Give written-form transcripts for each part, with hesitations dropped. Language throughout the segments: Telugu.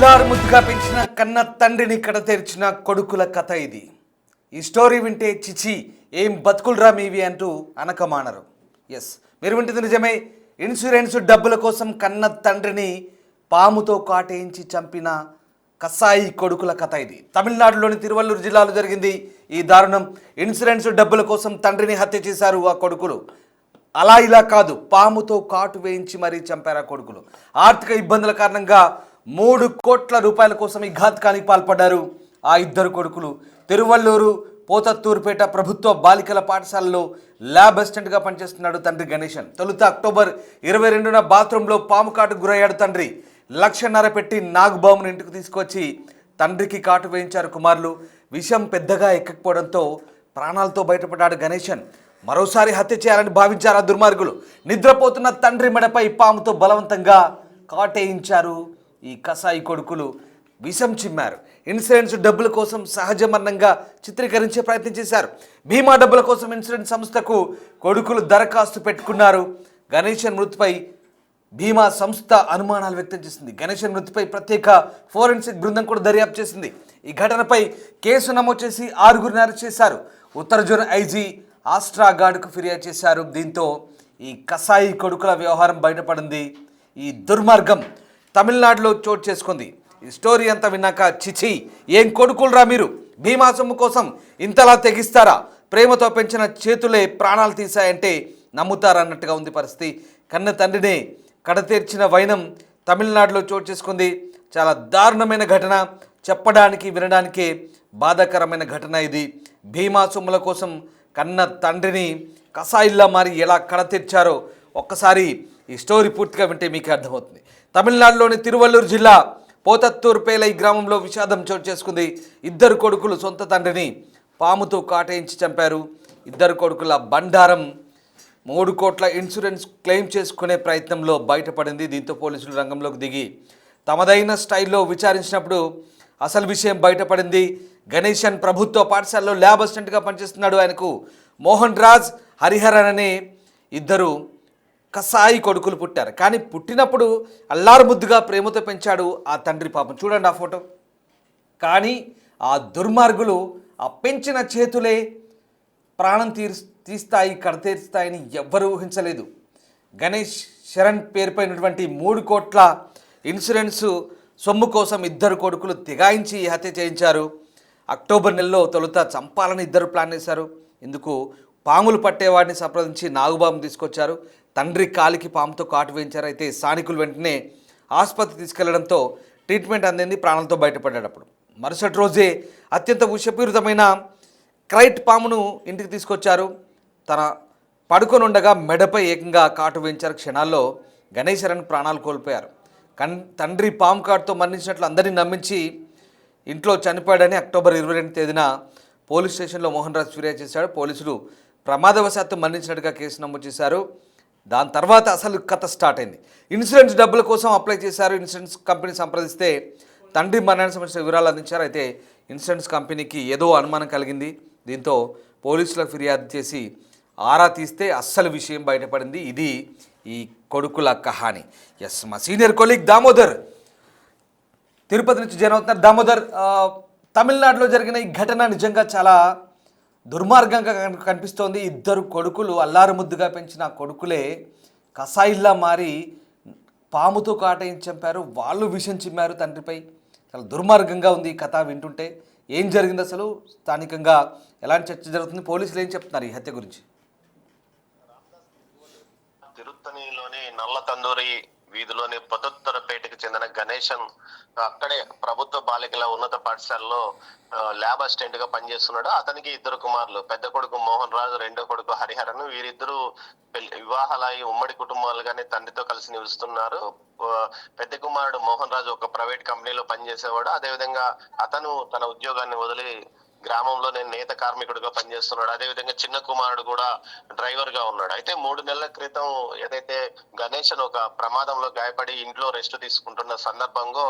అల్లారు ముద్దుగా పెంచిన కన్న తండ్రిని కడతేర్చిన కొడుకుల కథ ఇది. ఈ స్టోరీ వింటే చిచి ఏం బతుకులరా మీవి అంటూ అనకమానరు. ఎస్, మీరు వింటుంది నిజమే. ఇన్సూరెన్స్ డబ్బుల కోసం కన్న తండ్రిని పాముతో కాటేయించి చంపిన కసాయి కొడుకుల కథ ఇది. తమిళనాడులోని తిరువల్లూరు జిల్లాలో జరిగింది ఈ దారుణం. ఇన్సూరెన్స్ డబ్బుల కోసం తండ్రిని హత్య చేశారు ఆ కొడుకులు. అలా ఇలా కాదు, పాముతో కాటు వేయించి మరీ చంపారు ఆ కొడుకులు. ఆర్థిక ఇబ్బందుల కారణంగా 3 కోట్ల రూపాయల కోసం ఈ ఘాతకానికి పాల్పడ్డారు ఆ ఇద్దరు కొడుకులు. తిరువల్లూరు పోతత్తూరుపేట ప్రభుత్వ బాలికల పాఠశాలలో ల్యాబ్ అసిస్టెంట్గా పనిచేస్తున్నాడు తండ్రి గణేశన్. తొలుత అక్టోబర్ 22న బాత్రూంలో పాము కాటు గురయ్యాడు తండ్రి. 1,50,000 పెట్టి నాగుబామును ఇంటికి తీసుకొచ్చి తండ్రికి కాటు వేయించారు కుమారులు. విషం పెద్దగా ఎక్కకపోవడంతో ప్రాణాలతో బయటపడ్డాడు గణేశన్. మరోసారి హత్య చేయాలని భావించారు ఆ దుర్మార్గులు. నిద్రపోతున్న తండ్రి మెడపై పాముతో బలవంతంగా కాటేయించారు ఈ కసాయి కొడుకులు. విషం చిమ్మారు. ఇన్సూరెన్స్ డబ్బుల కోసం సహజ మరణంగా చిత్రీకరించే ప్రయత్నం చేశారు. బీమా డబ్బుల కోసం ఇన్సూరెన్స్ సంస్థకు కొడుకులు దరఖాస్తు పెట్టుకున్నారు. గణేశన్ మృతిపై బీమా సంస్థ అనుమానాలు వ్యక్తం చేసింది. గణేశన్ మృతిపై ప్రత్యేక ఫోరెన్సిక్ బృందం కూడా దర్యాప్తు చేసింది. ఈ ఘటనపై కేసు నమోదు చేసి 6గురిని అరెస్ట్ చేశారు. ఉత్తర జోన్ ఐజీ ఆస్ట్రాగాడ్కు ఫిర్యాదు చేశారు. దీంతో ఈ కసాయి కొడుకుల వ్యవహారం బయటపడింది. ఈ దుర్మార్గం తమిళనాడులో చోటు చేసుకుంది. ఈ స్టోరీ అంతా విన్నాక చిచి ఏం కొడుకులరా మీరు, బీమా సొమ్ము కోసం ఇంతలా తెగిస్తారా, ప్రేమతో పెంచిన చేతులే ప్రాణాలు తీశాయంటే నమ్ముతారన్నట్టుగా ఉంది పరిస్థితి. కన్న తండ్రినే కడతీర్చిన వైనం తమిళనాడులో చోటు చేసుకుంది. చాలా దారుణమైన ఘటన, చెప్పడానికి వినడానికే బాధాకరమైన ఘటన ఇది. బీమా సొమ్ముల కోసం కన్న తండ్రిని కసాయిల్లా మారి ఎలా కడతీర్చారో ఒక్కసారి ఈ స్టోరీ పూర్తిగా వింటే మీకు అర్థమవుతుంది. తమిళనాడులోని తిరువల్లూరు జిల్లా పోతత్తూరుపేలై గ్రామంలో విషాదం చోటు చేసుకుంది. ఇద్దరు కొడుకులు సొంత తండ్రిని పాముతో కాటేయించి చంపారు. ఇద్దరు కొడుకుల బండారం 3 కోట్ల ఇన్సూరెన్స్ క్లెయిమ్ చేసుకునే ప్రయత్నంలో బయటపడింది. దీంతో పోలీసులు రంగంలోకి దిగి తమదైన స్టైల్లో విచారించినప్పుడు అసలు విషయం బయటపడింది. గణేశన్ ప్రభుత్వ పాఠశాలలో ల్యాబ్ అసిస్టెంట్గా పనిచేస్తున్నాడు. ఆయనకు మోహన్ రాజ్, హరిహరన్ అనే ఇద్దరు కసాయి కొడుకులు పుట్టారు. కానీ పుట్టినప్పుడు అల్లారు ముద్దుగా ప్రేమతో పెంచాడు ఆ తండ్రి. పాపం చూడండి ఆ ఫోటో. కానీ ఆ దుర్మార్గులు ఆ పెంచిన చేతులే ప్రాణం తీస్తాయి, కడతీరుస్తాయని ఎవ్వరూ ఊహించలేదు. గణేష్ శరణ్ పేరుపైనటువంటి 3 కోట్ల ఇన్సూరెన్సు సొమ్ము కోసం ఇద్దరు కొడుకులు తెగాయించి హత్య చేయించారు. అక్టోబర్ నెలలో తొలుత చంపాలని ఇద్దరు ప్లాన్ చేశారు. ఇందుకు పాములు పట్టేవాడిని సంప్రదించి నాగుబాము తీసుకొచ్చారు. తండ్రి కాలికి పాముతో కాటు వేయించారు. అయితే స్థానికులు వెంటనే ఆసుపత్రి తీసుకెళ్లడంతో ట్రీట్మెంట్ అందింది. ప్రాణాలతో బయటపడ్డాడు. అప్పుడు మరుసటి రోజే అత్యంత విషపూరితమైన క్రైట్ పామును ఇంటికి తీసుకొచ్చారు. తన పడుకొని ఉండగా మెడపై ఏకంగా కాటు వేయించారు. క్షణాల్లో గణేశరన్ ప్రాణాలు కోల్పోయారు. తండ్రి పాము కాటుతో మరణించినట్లు అందరినీ నమ్మించి ఇంట్లో చనిపోయాడని అక్టోబర్ 22 తేదీన పోలీస్ స్టేషన్లో మోహన్ రాజ్ ఫిర్యాదు చేశాడు. పోలీసులు ప్రమాదవశాత్తు మరణించినట్టుగా కేసు నమోదు చేశారు. దాని తర్వాత అసలు కథ స్టార్ట్ అయింది. ఇన్సూరెన్స్ డబ్బుల కోసం అప్లై చేశారు. ఇన్సూరెన్స్ కంపెనీ సంప్రదిస్తే తండ్రి మరణానికి సంబంధించిన వివరాలు అందించారు. అయితే ఇన్సూరెన్స్ కంపెనీకి ఏదో అనుమానం కలిగింది. దీంతో పోలీసులకు ఫిర్యాదు చేసి ఆరా తీస్తే అస్సలు విషయం బయటపడింది. ఇది ఈ కొడుకుల కహాని. ఎస్, మా సీనియర్ కొలీగ్ దామోదర్ తిరుపతి నుంచి జాయిన్ అవుతున్నారు. దామోదర్, తమిళనాడులో జరిగిన ఈ ఘటన నిజంగా చాలా దుర్మార్గంగా కనిపిస్తోంది. ఇద్దరు కొడుకులు అల్లారు ముద్దుగా పెంచిన కొడుకులే కసాయిల్లా మారి పాముతో కాటేయించి చంపారు. వాళ్ళు విషం చిమ్మారు తండ్రిపై. చాలా దుర్మార్గంగా ఉంది ఈ కథ వింటుంటే. ఏం జరిగింది అసలు, స్థానికంగా ఎలాంటి చర్చ జరుగుతుంది, పోలీసులు ఏం చెప్తున్నారు ఈ హత్య గురించి? తిరుత్తణిలోని నల్ల తందూరి వీధిలోని పొదత్తరపేటకు చెందిన గణేశన్ అక్కడే ప్రభుత్వ బాలికల ఉన్నత పాఠశాలలో ల్యాబ్ అసిస్టెంట్ గా పనిచేస్తున్నాడు. అతనికి ఇద్దరు కుమారులు, పెద్ద కొడుకు మోహన్ రాజు, రెండో కొడుకు హరిహరన్. వీరిద్దరూ వివాహాలై ఉమ్మడి కుటుంబాలుగానే తండ్రితో కలిసి నివసిస్తున్నారు. పెద్ద కుమారుడు మోహన్ రాజు ఒక ప్రైవేట్ కంపెనీలో పనిచేసేవాడు. అదేవిధంగా అతను తన ఉద్యోగాన్ని వదిలి గ్రామంలో నేను నేత కార్మికుడిగా పనిచేస్తున్నాడు. అదేవిధంగా చిన్న కుమారుడు కూడా డ్రైవర్ గా ఉన్నాడు. అయితే 3 నెలల క్రితం ఏదైతే గణేశన్ ఒక ప్రమాదంలో గాయపడి ఇంట్లో రెస్ట్ తీసుకుంటున్న సందర్భంలో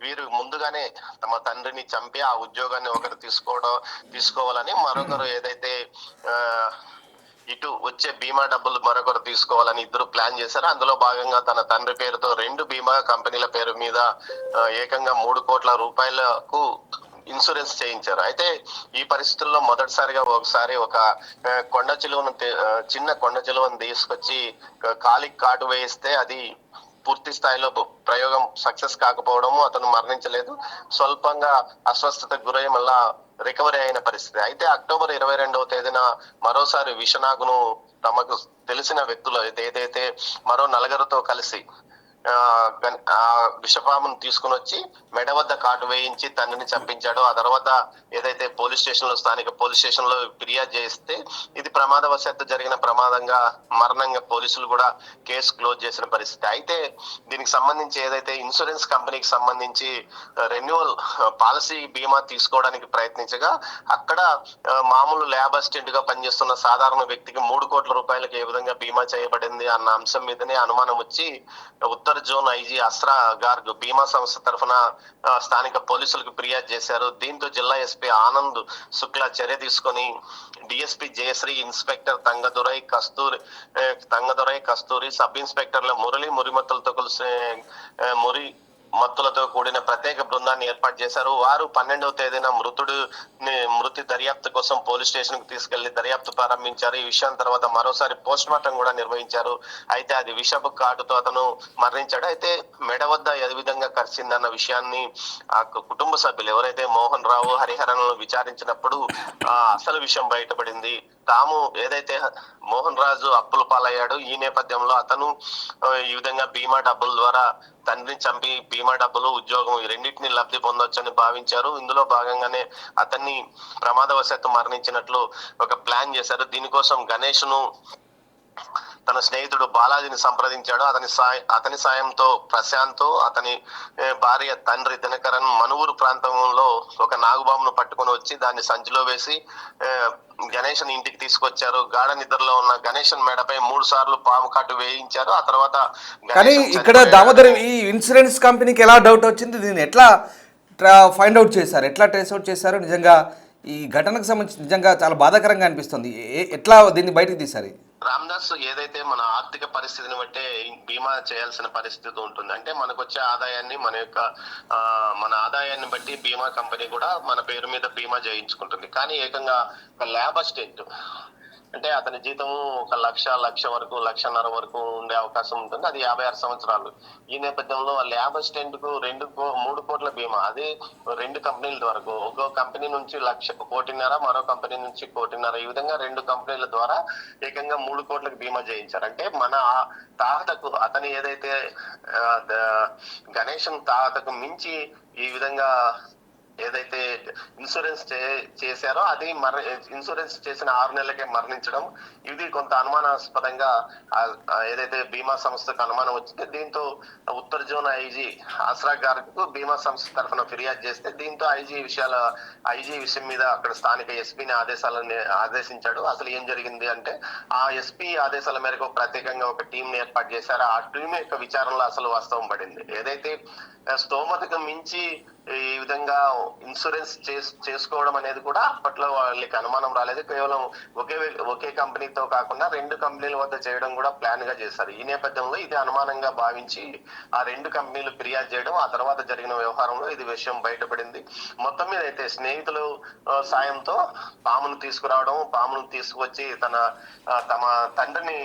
వీరు ముందుగానే తమ తండ్రిని చంపి ఆ ఉద్యోగాన్ని ఒకరు తీసుకోవాలని, మరొకరు ఏదైతే ఇటు వచ్చే బీమా డబ్బులు మరొకరు తీసుకోవాలని ఇద్దరు ప్లాన్ చేశారు. అందులో భాగంగా తన తండ్రి పేరుతో 2 బీమా కంపెనీల పేరు మీద ఏకంగా 3 కోట్ల రూపాయలకు ఇన్సూరెన్స్ చేయించారు. అయితే ఈ పరిస్థితుల్లో మొదటిసారిగా ఒకసారి ఒక చిన్న కొండ చిలువను తీసుకొచ్చి కాలికి కాటు వేయిస్తే అది పూర్తి స్థాయిలో ప్రయోగం సక్సెస్ కాకపోవడము, అతను మరణించలేదు, స్వల్పంగా అస్వస్థతకు గురై మళ్ళా రికవరీ అయిన పరిస్థితి. అయితే అక్టోబర్ 22వ తేదీన మరోసారి విషనాగును తమకు తెలిసిన వ్యక్తులు ఏదైతే మరో నలుగురితో కలిసి విషపామును తీసుకుని వచ్చి మెడ వద్ద కాటు వేయించి తండ్రిని చంపించాడు. ఆ తర్వాత ఏదైతే స్థానిక పోలీస్ స్టేషన్ లో ఫిర్యాదు చేస్తే ఇది ప్రమాదవశాత్తు జరిగిన ప్రమాదంగా మరణంగా పోలీసులు కూడా కేసు క్లోజ్ చేసిన పరిస్థితి. అయితే దీనికి సంబంధించి ఏదైతే ఇన్సూరెన్స్ కంపెనీకి సంబంధించి రెన్యువల్ పాలసీ బీమా తీసుకోవడానికి ప్రయత్నించగా అక్కడ మామూలు ల్యాబ్ అసిస్టెంట్ గా పనిచేస్తున్న సాధారణ వ్యక్తికి 3 కోట్ల రూపాయలకు ఏ విధంగా బీమా చేయబడింది అన్న అంశం మీదనే అనుమానం వచ్చి ఉత్తర జోన్ ఐజీ అస్రా గార్గ్ బీమా సంస్థ తరఫున స్థానిక పోలీసులకు ఫిర్యాదు చేశారు. దీంతో జిల్లా ఎస్పీ ఆనంద్ శుక్లా చర్య తీసుకొని డిఎస్పీ జయశ్రీ, ఇన్స్పెక్టర్ తంగదురై కస్తూరి, సబ్ ఇన్స్పెక్టర్ల మురిమత్తులతో కలిసి మత్తులతో కూడిన ప్రత్యేక బృందాన్ని ఏర్పాటు చేశారు. వారు 12వ తేదీన మృతి దర్యాప్తు కోసం పోలీస్ స్టేషన్ కు తీసుకెళ్లి దర్యాప్తు ప్రారంభించారు. ఈ విషయం తర్వాత మరోసారి పోస్ట్ మార్టం కూడా నిర్వహించారు. అయితే అది విషపు కాటుతో అతను మరణించాడు. అయితే మెడ వద్ద ఏ విధంగా కరిచిందన్న విషయాన్ని ఆ కుటుంబ సభ్యులు ఎవరైతే మోహన్ రావు, హరిహరన్లను విచారించినప్పుడు అసలు విషయం బయటపడింది. తాము ఏదైతే మోహన్ రాజు అప్పుల పాలయ్యాడు, ఈ నేపథ్యంలో అతను ఈ విధంగా బీమా డబ్బుల ద్వారా తండ్రిని చంపి బీమా డబ్బులు, ఉద్యోగం ఈ రెండింటిని లబ్ధి పొందొచ్చని భావించారు. ఇందులో భాగంగానే అతన్ని ప్రమాదవశాత్తు మరణించినట్లు ఒక ప్లాన్ చేశారు. దీనికోసం గణేష్ ను తన స్నేహితుడు బాలాజీని సంప్రదించాడు. అతని సాయంతో ప్రశాంత్, అతని భార్య తండ్రి దినకరన్ మనువురు ప్రాంతంలో ఒక నాగుబామును పట్టుకొని వచ్చి దాన్ని సంచిలో వేసి గణేష్ ఇంటికి తీసుకొచ్చారు. గాఢ నిద్రలో ఉన్న గణేష్ మెడపై 3 సార్లు పాము కాటు వేయించారు. ఆ తర్వాత కానీ ఇక్కడ దామోదర్ ఈ ఇన్సూరెన్స్ కంపెనీకి ఎలా డౌట్ వచ్చింది, దీన్ని ఎట్లా ఫైండ్ అవుట్ చేశారు, ఎట్లా ట్రేస్ అవుట్ చేశారు? నిజంగా ఈ ఘటనకు సంబంధించి నిజంగా చాలా బాధాకరంగా అనిపిస్తుంది. ఎట్లా దీన్ని బయటకు తీశారు? రామ్దాస్, ఏదైతే మన ఆర్థిక పరిస్థితిని బట్టే బీమా చేయాల్సిన పరిస్థితి ఉంటుంది. అంటే మనకు వచ్చే ఆదాయాన్ని మన ఆదాయాన్ని బట్టి బీమా కంపెనీ కూడా మన పేరు మీద బీమా చేయించుకుంటుంది. కానీ ఏకంగా ఒక ల్యాబ్ అసిస్టెంట్ అంటే అతని జీతం 1,00,000 వరకు 1,50,000 వరకు ఉండే అవకాశం ఉంటుంది. అది 56 సంవత్సరాలు. ఈ నేపథ్యంలో ల్యాబ్ అసిస్టెంట్ కు 3 కోట్ల బీమా, అది 2 కంపెనీల వరకు, ఒక కంపెనీ నుంచి 1,00,000, 1,50,000, మరో కంపెనీ నుంచి 1,50,000, ఈ విధంగా 2 కంపెనీల ద్వారా ఏకంగా 3 కోట్లకు బీమా చేయించారు. అంటే మన తాహతకు అతని ఏదైతే గణేష్ తాహతకు మించి ఈ విధంగా ఏదైతే ఇన్సూరెన్స్ చేశారో అది ఇన్సూరెన్స్ చేసిన 6 నెలలకే మరణించడం, ఇది కొంత అనుమానాస్పదంగా ఏదైతే బీమా సంస్థకు అనుమానం వచ్చింది. దీంతో ఉత్తర జోన్ ఐజీ అస్రా గార్గ్ బీమా సంస్థ తరఫున ఫిర్యాదు చేస్తే దీంతో ఐజీ విషయం మీద అక్కడ స్థానిక ఎస్పీని ఆదేశించాడు. అసలు ఏం జరిగింది అంటే ఆ ఎస్పీ ఆదేశాల మేరకు ప్రత్యేకంగా ఒక టీం ని ఏర్పాటు చేశారు. ఆ టీం యొక్క విచారణలో అసలు వాస్తవం పడింది. ఏదైతే స్తోమతకు మించి ఈ విధంగా ఇన్సూరెన్స్ చేసుకోవడం అనేది కూడా అప్పట్లో వాళ్ళకి అనుమానం రాలేదు. కేవలం ఒకే కంపెనీతో కాకుండా 2 కంపెనీల వద్ద చేయడం కూడా ప్లాన్ గా చేశారు. ఈ నేపథ్యంలో ఇది అనుమానంగా భావించి ఆ 2 కంపెనీలు ఫిర్యాదు చేయడం, ఆ తర్వాత జరిగిన వ్యవహారంలో ఇది విషయం బయటపడింది. మొత్తం మీద అయితే స్నేహితులు సాయంతో పామును తీసుకురావడం, పామును తీసుకువచ్చి తమ తండ్రిని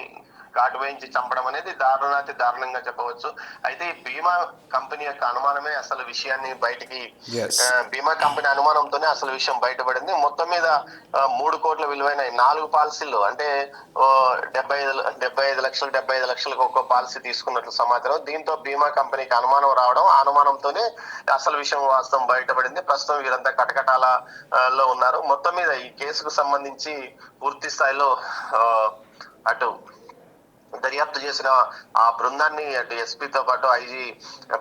కాటు వేయించి చంపడం అనేది దారుణాతి దారుణంగా చెప్పవచ్చు. అయితే ఈ బీమా కంపెనీ యొక్క అనుమానమే అసలు విషయాన్ని బయటికి బీమా కంపెనీ అనుమానంతోనే అసలు విషయం బయటపడింది. మొత్తం మీద 3 కోట్ల విలువైన 4 పాలసీలు, అంటే 75 లక్షలకు ఒక్కో పాలసీ తీసుకున్నట్లు సమాచారం. దీంతో బీమా కంపెనీకి అనుమానం రావడం, ఆ అనుమానంతోనే అసలు విషయం వాస్తవం బయటపడింది. ప్రస్తుతం వీరంతా కటకటాలలో ఉన్నారు. మొత్తం మీద ఈ కేసుకు సంబంధించి పూర్తి స్థాయిలో అటు దర్యాప్తు చేసిన ఆ బృందాన్ని అటు ఎస్పీతో పాటు ఐజీ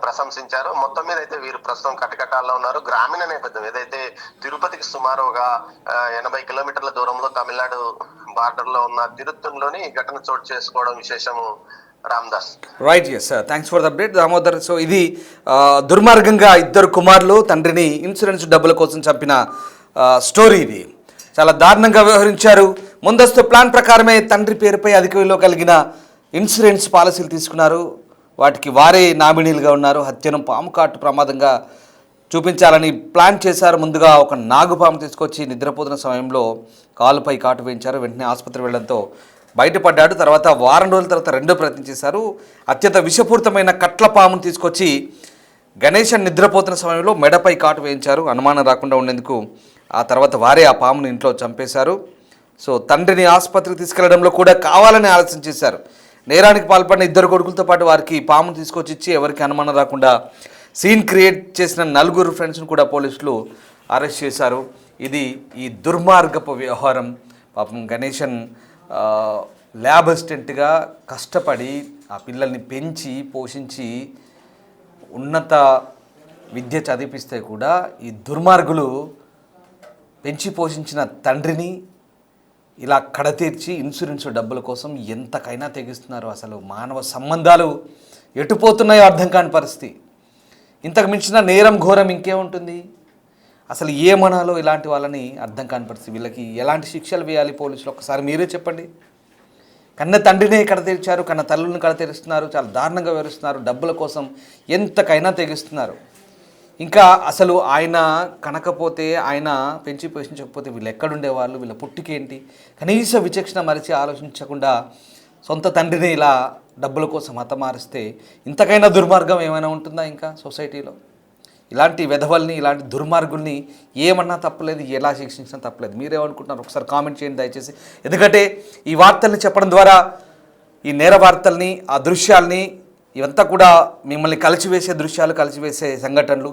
ప్రశంసించారు. మొత్తం మీద అయితే వీరు ప్రస్తుతం కటకటాల్లో ఉన్నారు. గ్రామీణ నేపథ్యం ఏదైతే తిరుపతికి సుమారు ఒక 80 కిలోమీటర్ల దూరంలో తమిళనాడు బార్డర్ లో ఉన్న తిరుత్తూరులోని ఈ ఘటన చోటు చేసుకోవడం విశేషము. Ramdas, right, yes sir, thanks for the update Damodar. So ఇది దుర్మార్గంగా 2 కుమారులు తండ్రిని ఇన్సూరెన్స్ డబ్బుల కోసం చంపిన స్టోరీ. ఇది చాలా దారుణంగా వ్యవహరించారు. ముందస్తు ప్లాన్ ప్రకారమే తండ్రి పేరుపై అధిక విలువ కలిగిన ఇన్సూరెన్స్ పాలసీలు తీసుకున్నారు. వాటికి వారే నామినీలుగా ఉన్నారు. హత్యను పాము కాటు ప్రమాదంగా చూపించాలని ప్లాన్ చేశారు. ముందుగా ఒక నాగుపాము తీసుకొచ్చి నిద్రపోతున్న సమయంలో కాలుపై కాటు వేయించారు. వెంటనే ఆసుపత్రి వెళ్లడంతో బయటపడ్డాడు. తర్వాత వారం రోజుల తర్వాత రెండో ప్రయత్నం చేశారు. అత్యంత విషపూరితమైన కట్ల పామును తీసుకొచ్చి గణేశన్ నిద్రపోతున్న సమయంలో మెడపై కాటు వేయించారు. అనుమానం రాకుండా ఉండేందుకు ఆ తర్వాత వారే ఆ పామును ఇంట్లో చంపేశారు. సో తండ్రిని ఆసుపత్రికి తీసుకెళ్లడంలో కూడా కావాలని ఆలస్యం చేశారు. నేరానికి పాల్పడిన ఇద్దరు కొడుకులతో పాటు వారికి పామును తీసుకొచ్చి ఇచ్చి ఎవరికి అనుమానం రాకుండా సీన్ క్రియేట్ చేసిన 4 ఫ్రెండ్స్ను కూడా పోలీసులు అరెస్ట్ చేశారు. ఇది ఈ దుర్మార్గపు వ్యవహారం. పాపం గణేశన్ ల్యాబ్ అసిస్టెంట్గా కష్టపడి ఆ పిల్లల్ని పెంచి పోషించి ఉన్నత విద్య చదివిస్తే కూడా ఈ దుర్మార్గులు పెంచి పోషించిన తండ్రిని ఇలా కడతీర్చి ఇన్సూరెన్స్ డబ్బుల కోసం ఎంతకైనా తెగిస్తున్నారు. అసలు మానవ సంబంధాలు ఎటుపోతున్నాయో అర్థం కాని పరిస్థితి. ఇంతకు మించిన నేరం ఘోరం ఇంకేముంటుంది? అసలు ఏమనాలో ఇలాంటి వాళ్ళని అర్థం కాని పరిస్థితి. వీళ్ళకి ఎలాంటి శిక్షలు వేయాలి పోలీసులు ఒకసారి మీరే చెప్పండి. కన్న తండ్రినే కడతీర్చారు, కన్న తల్లులను కడతీరుస్తున్నారు, చాలా దారుణంగా వివరిస్తున్నారు. డబ్బుల కోసం ఎంతకైనా తెగిస్తున్నారు. ఇంకా అసలు ఆయన కనకపోతే, ఆయన పెంచి పోషించకపోతే వీళ్ళు ఎక్కడుండేవాళ్ళు, వీళ్ళ పుట్టుకేంటి? కనీస విచక్షణ మరిచి ఆలోచించకుండా సొంత తండ్రిని ఇలా డబ్బుల కోసం హతమారిస్తే ఇంతకైనా దుర్మార్గం ఏమైనా ఉంటుందా ఇంకా సొసైటీలో? ఇలాంటి వెధవల్ని, ఇలాంటి దుర్మార్గుల్ని ఏమన్నా తప్పలేదు, ఎలా శిక్షించినా తప్పలేదు. మీరేమనుకుంటున్నారు ఒకసారి కామెంట్ చేయండి దయచేసి. ఎందుకంటే ఈ వార్తల్ని చెప్పడం ద్వారా, ఈ నేర వార్తల్ని, ఆ దృశ్యాల్ని, ఇవంతా కూడా మిమ్మల్ని కలిచివేసే దృశ్యాలు, కలిచివేసే సంఘటనలు,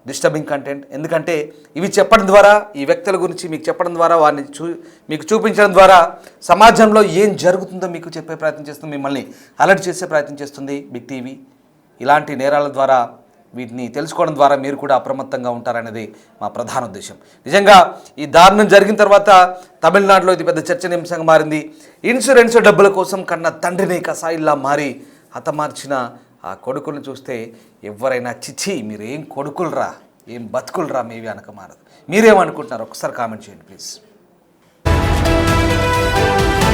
డిస్టర్బింగ్ కంటెంట్. ఎందుకంటే ఇవి చెప్పడం ద్వారా, ఈ వ్యక్తుల గురించి మీకు చెప్పడం ద్వారా, వారిని మీకు చూపించడం ద్వారా సమాజంలో ఏం జరుగుతుందో మీకు చెప్పే ప్రయత్నం చేస్తుంది, మిమ్మల్ని అలర్ట్ చేసే ప్రయత్నం చేస్తుంది బిగ్ టీవీ. ఇలాంటి నేరాల ద్వారా, వీటిని తెలుసుకోవడం ద్వారా మీరు కూడా అప్రమత్తంగా ఉంటారనేది మా ప్రధాన ఉద్దేశం. నిజంగా ఈ దారుణం జరిగిన తర్వాత తమిళనాడులో ఇది పెద్ద చర్చనీయాంశంగా మారింది. ఇన్సూరెన్స్ డబ్బుల కోసం కన్న తండ్రిని కసాయిల్లా మారి హతమార్చిన ఆ కొడుకులను చూస్తే ఎవరైనా చిచ్చి మీరు ఏం కొడుకులరా, ఏం బతుకులరా మీవి అనక మారదు. మీరేమనుకుంటున్నారు ఒకసారి కామెంట్ చేయండి ప్లీజ్.